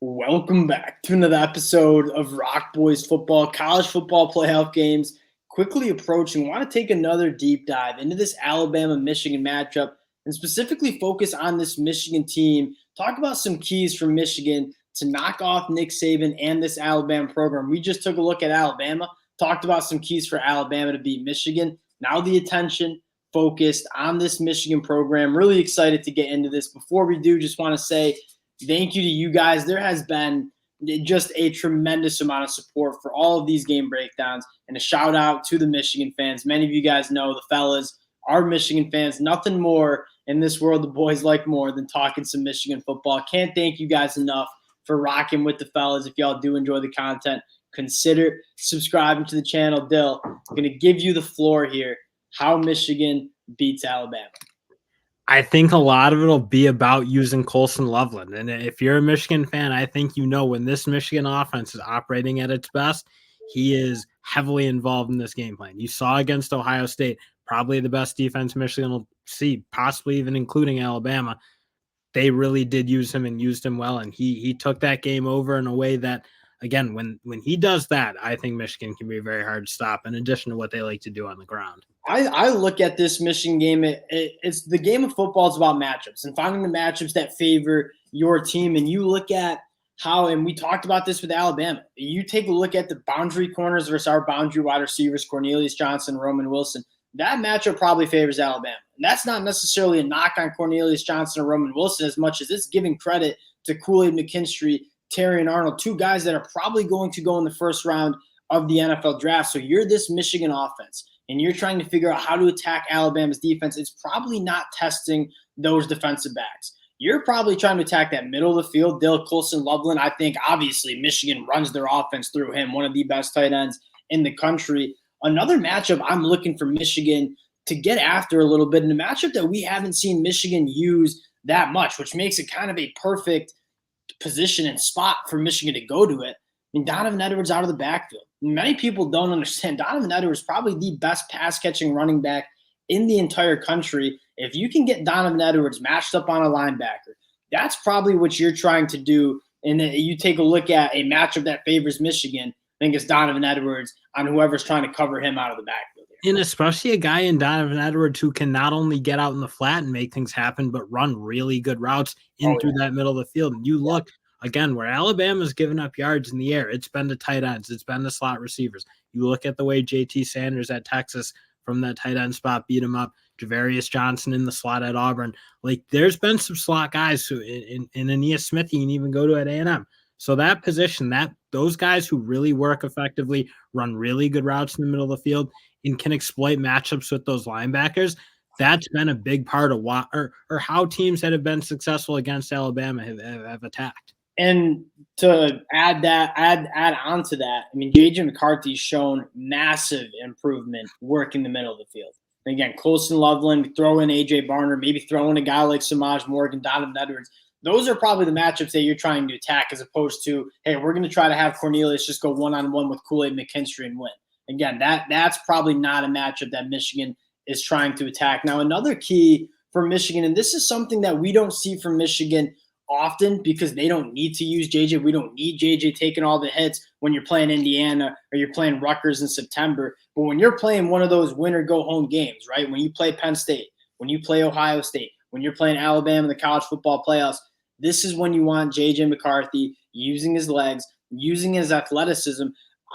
Welcome back to another episode of Rock Boys Football, college football playoff games quickly approaching. Want to take another deep dive into this Alabama-Michigan matchup and specifically focus on this Michigan team. Talk about some keys for Michigan to knock off Nick Saban and this Alabama program. We just took a look at Alabama, talked about some keys for Alabama to beat Michigan. Now the attention focused on this Michigan program. Really excited to get into this. Before we do, just want to say thank you to you guys. There has been just a tremendous amount of support for all of these game breakdowns, and a shout out to the Michigan fans. Many of you guys know the fellas are Michigan fans. Nothing more in this world the boys like more than talking some Michigan football. Can't thank you guys enough for rocking with the fellas. If y'all do enjoy the content, consider subscribing to the channel. Dill, I'm going to give you the floor here. How Michigan beats Alabama. I think a lot of it will be about using Colson Loveland. And if you're a Michigan fan, I think you know when this Michigan offense is operating at its best, he is heavily involved in this game plan. You saw against Ohio State, probably the best defense Michigan will see, possibly even including Alabama. They really did use him and used him well. And he took that game over in a way that, again, when he does that, I think Michigan can be very hard to stop, in addition to what they like to do on the ground. I look at this Michigan game. It's the game of football is about matchups and finding the matchups that favor your team. And you look at how, and we talked about this with Alabama. You take a look at the boundary corners versus our boundary wide receivers, Cornelius Johnson, Roman Wilson. That matchup probably favors Alabama. And that's not necessarily a knock on Cornelius Johnson or Roman Wilson as much as it's giving credit to Kool-Aid McKinstry, Terry and Arnold, two guys that are probably going to go in the first round of the NFL draft. So you're this Michigan offense, and you're trying to figure out how to attack Alabama's defense. It's probably not testing those defensive backs. You're probably trying to attack that middle of the field. Dill, Colson Loveland, I think obviously Michigan runs their offense through him, one of the best tight ends in the country. Another matchup I'm looking for Michigan to get after a little bit, and a matchup that we haven't seen Michigan use that much, which makes it kind of a perfect position and spot for Michigan to go to it. I mean, Donovan Edwards out of the backfield. Many people don't understand Donovan Edwards is probably the best pass-catching running back in the entire country. If you can get Donovan Edwards matched up on a linebacker, that's probably what you're trying to do. And then you take a look at a matchup that favors Michigan, I think it's Donovan Edwards on whoever's trying to cover him out of the backfield. And especially a guy in Donovan Edwards who can not only get out in the flat and make things happen, but run really good routes through that middle of the field. And you look, again, where Alabama's given up yards in the air, it's been the tight ends, it's been the slot receivers. You look at the way JT Sanders at Texas from that tight end spot beat him up, Javarius Johnson in the slot at Auburn. Like, there's been some slot guys who in Aeneas Smith, you can even go to at A&M. So that position, those guys who really work effectively, run really good routes in the middle of the field, and can exploit matchups with those linebackers, that's been a big part of what or how teams that have been successful against Alabama have attacked. And to add on to that, I mean, JJ McCarthy's shown massive improvement working the middle of the field. And again, Colson Loveland, throw in A.J. Barner, maybe throw in a guy like Samaj Morgan, Donovan Edwards. Those are probably the matchups that you're trying to attack, as opposed to, hey, we're going to try to have Cornelius just go one-on-one with Kool-Aid McKinstry and win. Again, that's probably not a matchup that Michigan is trying to attack. Now, another key for Michigan, and this is something that we don't see from Michigan often because they don't need to use JJ. We don't need JJ taking all the hits when you're playing Indiana or you're playing Rutgers in September. But when you're playing one of those win-or-go-home games, right, when you play Penn State, when you play Ohio State, when you're playing Alabama in the college football playoffs, this is when you want JJ McCarthy using his legs, using his athleticism.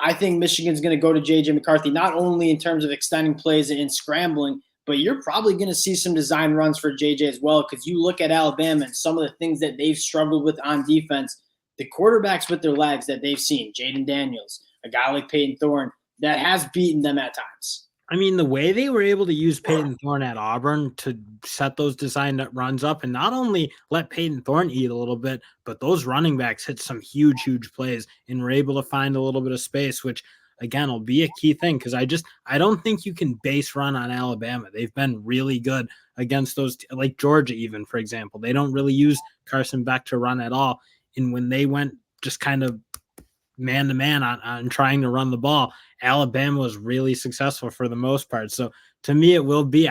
I think Michigan's going to go to JJ McCarthy, not only in terms of extending plays and scrambling, but you're probably going to see some design runs for JJ as well, because you look at Alabama and some of the things that they've struggled with on defense, the quarterbacks with their legs that they've seen, Jaden Daniels, a guy like Peyton Thorne, that has beaten them at times. I mean, the way they were able to use Peyton Thorne at Auburn to set those design runs up and not only let Peyton Thorne eat a little bit, but those running backs hit some huge, huge plays and were able to find a little bit of space, which, again, will be a key thing, because I don't think you can base run on Alabama. They've been really good against those, like Georgia even, for example. They don't really use Carson Beck to run at all. And when they went just kind of man-to-man on trying to run the ball, Alabama was really successful for the most part. So to me, it will be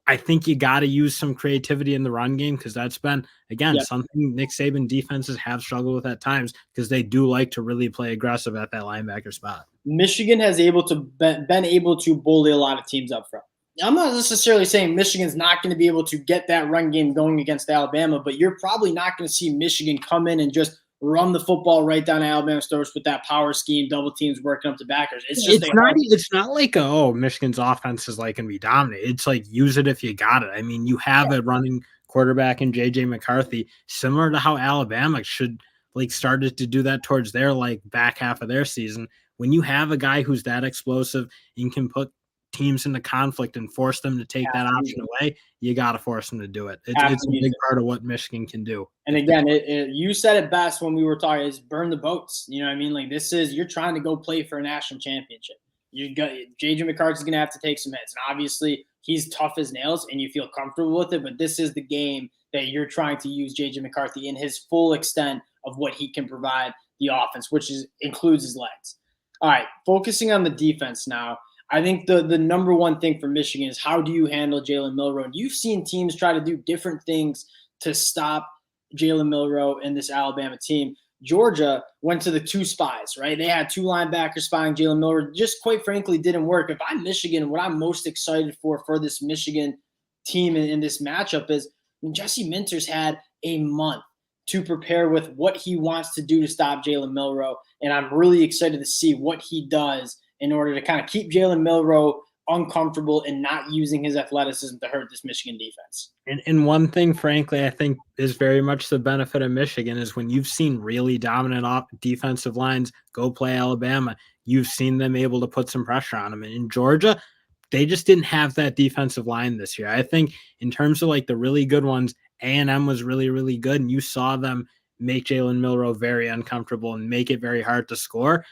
I think you got to use some creativity in the run game because that's been, again, something Nick Saban defenses have struggled with at times because they do like to really play aggressive at that linebacker spot. Michigan has been able to bully a lot of teams up front. I'm not necessarily saying Michigan's not going to be able to get that run game going against Alabama, but you're probably not going to see Michigan come in and just run the football right down Alabama's throats with that power scheme, double teams working up the backers. It's not like Michigan's offense is like going to be dominant. It's like use it if you got it. I mean, you have a running quarterback in JJ McCarthy, similar to how Alabama started to do that towards their back half of their season. When you have a guy who's that explosive and can put teams into conflict and force them to take that option away, you got to force them to do it. It's a big part of what Michigan can do. And again, you said it best when we were talking, is burn the boats. You know what I mean? You're trying to go play for a national championship. JJ McCarthy's going to have to take some hits. And obviously he's tough as nails and you feel comfortable with it, but this is the game that you're trying to use JJ McCarthy in his full extent of what he can provide the offense, which includes his legs. All right, focusing on the defense now. I think the number one thing for Michigan is how do you handle Jaylen Milroe? And you've seen teams try to do different things to stop Jaylen Milroe and this Alabama team. Georgia went to the two spies, right? They had two linebackers spying Jaylen Milroe. Just quite frankly didn't work. If I'm Michigan, what I'm most excited for this Michigan team in this matchup is Jesse Minter's had a month to prepare with what he wants to do to stop Jaylen Milroe. And I'm really excited to see what he does in order to kind of keep Jaylen Milroe uncomfortable and not using his athleticism to hurt this Michigan defense. And one thing, frankly, I think is very much the benefit of Michigan is when you've seen really dominant defensive lines go play Alabama, you've seen them able to put some pressure on them. And in Georgia, they just didn't have that defensive line this year. I think in terms of the really good ones, A&M was really, really good, and you saw them make Jaylen Milroe very uncomfortable and make it very hard to score.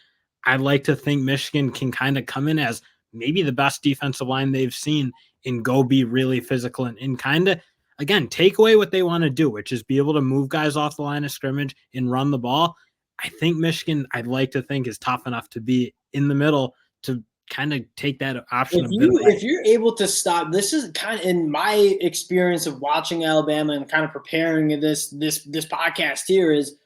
I'd like to think Michigan can kind of come in as maybe the best defensive line they've seen and go be really physical and kind of, again, take away what they want to do, which is be able to move guys off the line of scrimmage and run the ball. I think Michigan, I'd like to think, is tough enough to be in the middle to kind of take that option. If you're able to stop, this is kind of in my experience of watching Alabama and kind of preparing this podcast here is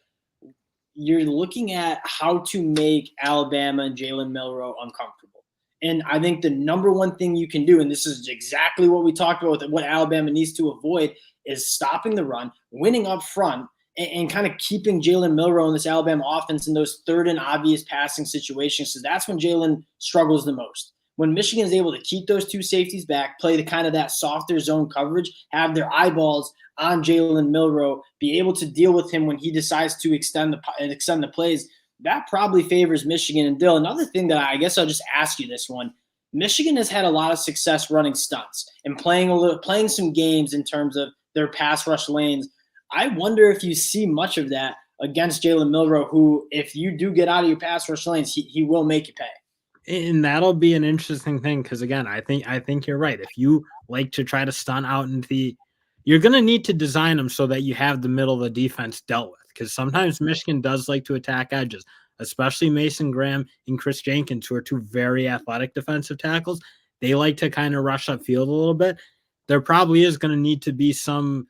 you're looking at how to make Alabama and Jaylen Milroe uncomfortable. And I think the number one thing you can do, and this is exactly what we talked about with what Alabama needs to avoid, is stopping the run, winning up front, and kind of keeping Jaylen Milroe in this Alabama offense in those third and obvious passing situations. So that's when Jaylen struggles the most. When Michigan is able to keep those two safeties back, play the kind of that softer zone coverage, have their eyeballs on Jaylen Milroe, be able to deal with him when he decides to extend the plays, that probably favors Michigan. And Dill, another thing that I guess I'll just ask you this one. Michigan has had a lot of success running stunts and playing some games in terms of their pass rush lanes. I wonder if you see much of that against Jaylen Milroe, who, if you do get out of your pass rush lanes, he will make you pay. And that'll be an interesting thing because, again, I think you're right. If you like to try to stunt out into you're going to need to design them so that you have the middle of the defense dealt with because sometimes Michigan does like to attack edges, especially Mason Graham and Chris Jenkins, who are two very athletic defensive tackles. They like to kind of rush upfield a little bit. There probably is going to need to be some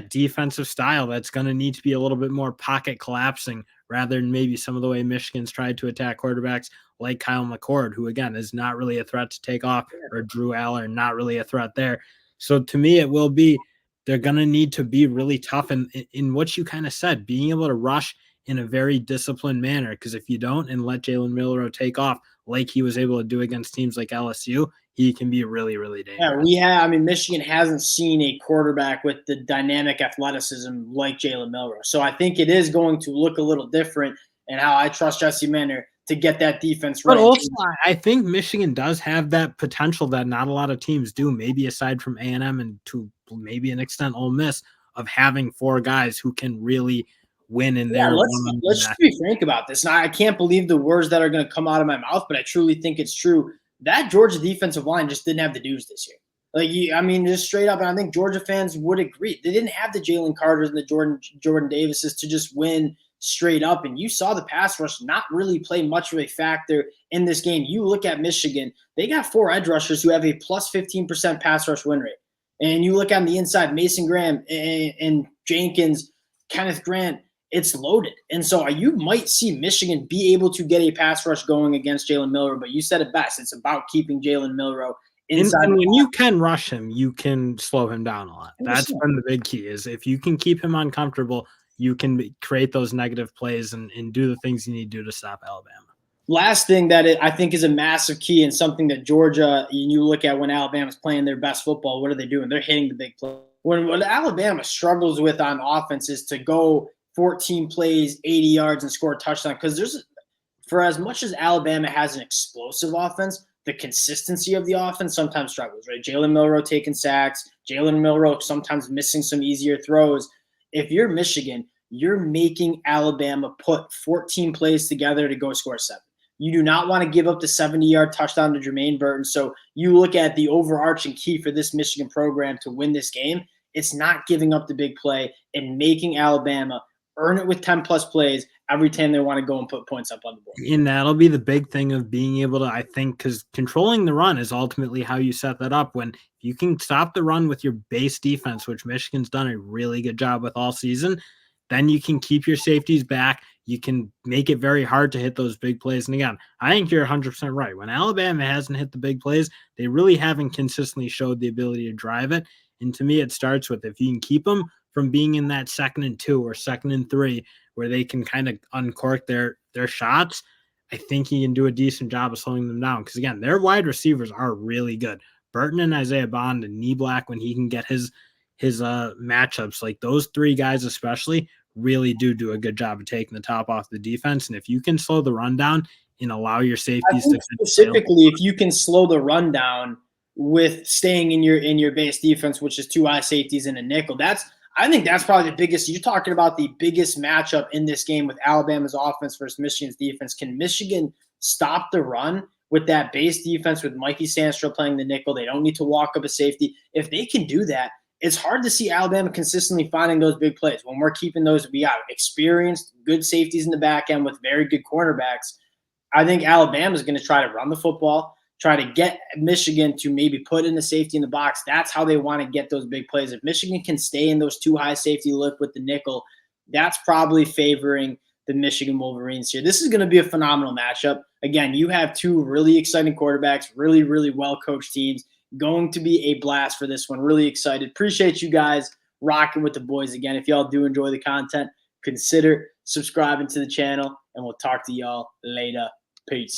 defensive style that's going to need to be a little bit more pocket collapsing rather than maybe some of the way Michigan's tried to attack quarterbacks like Kyle McCord, who, again, is not really a threat to take off, or Drew Aller, not really a threat there. So to me, it will be they're going to need to be really tough. And in what you kind of said, being able to rush in a very disciplined manner, because if you don't and let Jaylen Milroe take off like he was able to do against teams like LSU, he can be really, really dangerous. Yeah, Michigan hasn't seen a quarterback with the dynamic athleticism like Jaylen Milroe. So I think it is going to look a little different and how I trust Jesse Minter to get that defense right. But also, I think Michigan does have that potential that not a lot of teams do, maybe aside from A&M and to maybe an extent Ole Miss, of having four guys who can really win in there. Let's just be frank about this. Now, I can't believe the words that are going to come out of my mouth, but I truly think it's true. That Georgia defensive line just didn't have the dudes this year. Just straight up, and I think Georgia fans would agree. They didn't have the Jalen Carters and the Jordan Davises to just win straight up. And you saw the pass rush not really play much of a factor in this game. You look at Michigan, they got 4 edge rushers who have a plus 15% pass rush win rate. And you look on the inside, Mason Graham and Jenkins, Kenneth Grant, it's loaded. And so you might see Michigan be able to get a pass rush going against Jaylen Milroe, but you said it best. It's about keeping Jaylen Milroe inside. And when you can rush him, you can slow him down a lot. That's been the big key, is if you can keep him uncomfortable, you can create those negative plays and do the things you need to do to stop Alabama. Last thing that I think is a massive key and something that Georgia, you look at when Alabama's playing their best football, what are they doing? They're hitting the big play. When Alabama struggles with on offense is to go 14 plays, 80 yards, and score a touchdown. Because for as much as Alabama has an explosive offense, the consistency of the offense sometimes struggles, right? Jaylen Milroe taking sacks, Jaylen Milroe sometimes missing some easier throws. If you're Michigan, you're making Alabama put 14 plays together to go score 7. You do not want to give up the 70-yard touchdown to Jermaine Burton. So you look at the overarching key for this Michigan program to win this game. It's not giving up the big play and making Alabama earn it with 10-plus plays every time they want to go and put points up on the board. And that'll be the big thing of being able to, I think, because controlling the run is ultimately how you set that up. When you can stop the run with your base defense, which Michigan's done a really good job with all season, then you can keep your safeties back. You can make it very hard to hit those big plays. And again, I think you're 100% right. When Alabama hasn't hit the big plays, they really haven't consistently showed the ability to drive it. And to me, it starts with if you can keep them from being in that 2nd and 2 or 2nd and 3 where they can kind of uncork their shots, I think he can do a decent job of slowing them down. Because again, their wide receivers are really good. Burton and Isaiah Bond and Black, when he can get his matchups, like those 3 guys especially, really do a good job of taking the top off the defense. And if you can slow the run down and allow your safeties to specifically, if you can slow the run down with staying in your base defense, which is 2 high safeties and a nickel, I think that's probably the biggest. You're talking about the biggest matchup in this game with Alabama's offense versus Michigan's defense. Can Michigan stop the run with that base defense with Mikey Sandstrom playing the nickel? They don't need to walk up a safety. If they can do that, it's hard to see Alabama consistently finding those big plays. When we're keeping those, we got experienced, good safeties in the back end with very good cornerbacks. I think Alabama's going to try to run the football, try to get Michigan to maybe put in a safety in the box. That's how they want to get those big plays. If Michigan can stay in those 2 high safety look with the nickel, that's probably favoring the Michigan Wolverines here. This is going to be a phenomenal matchup. Again, you have 2 really exciting quarterbacks, really, really well-coached teams. Going to be a blast for this one. Really excited. Appreciate you guys rocking with the boys again. If y'all do enjoy the content, consider subscribing to the channel, and we'll talk to y'all later. Peace.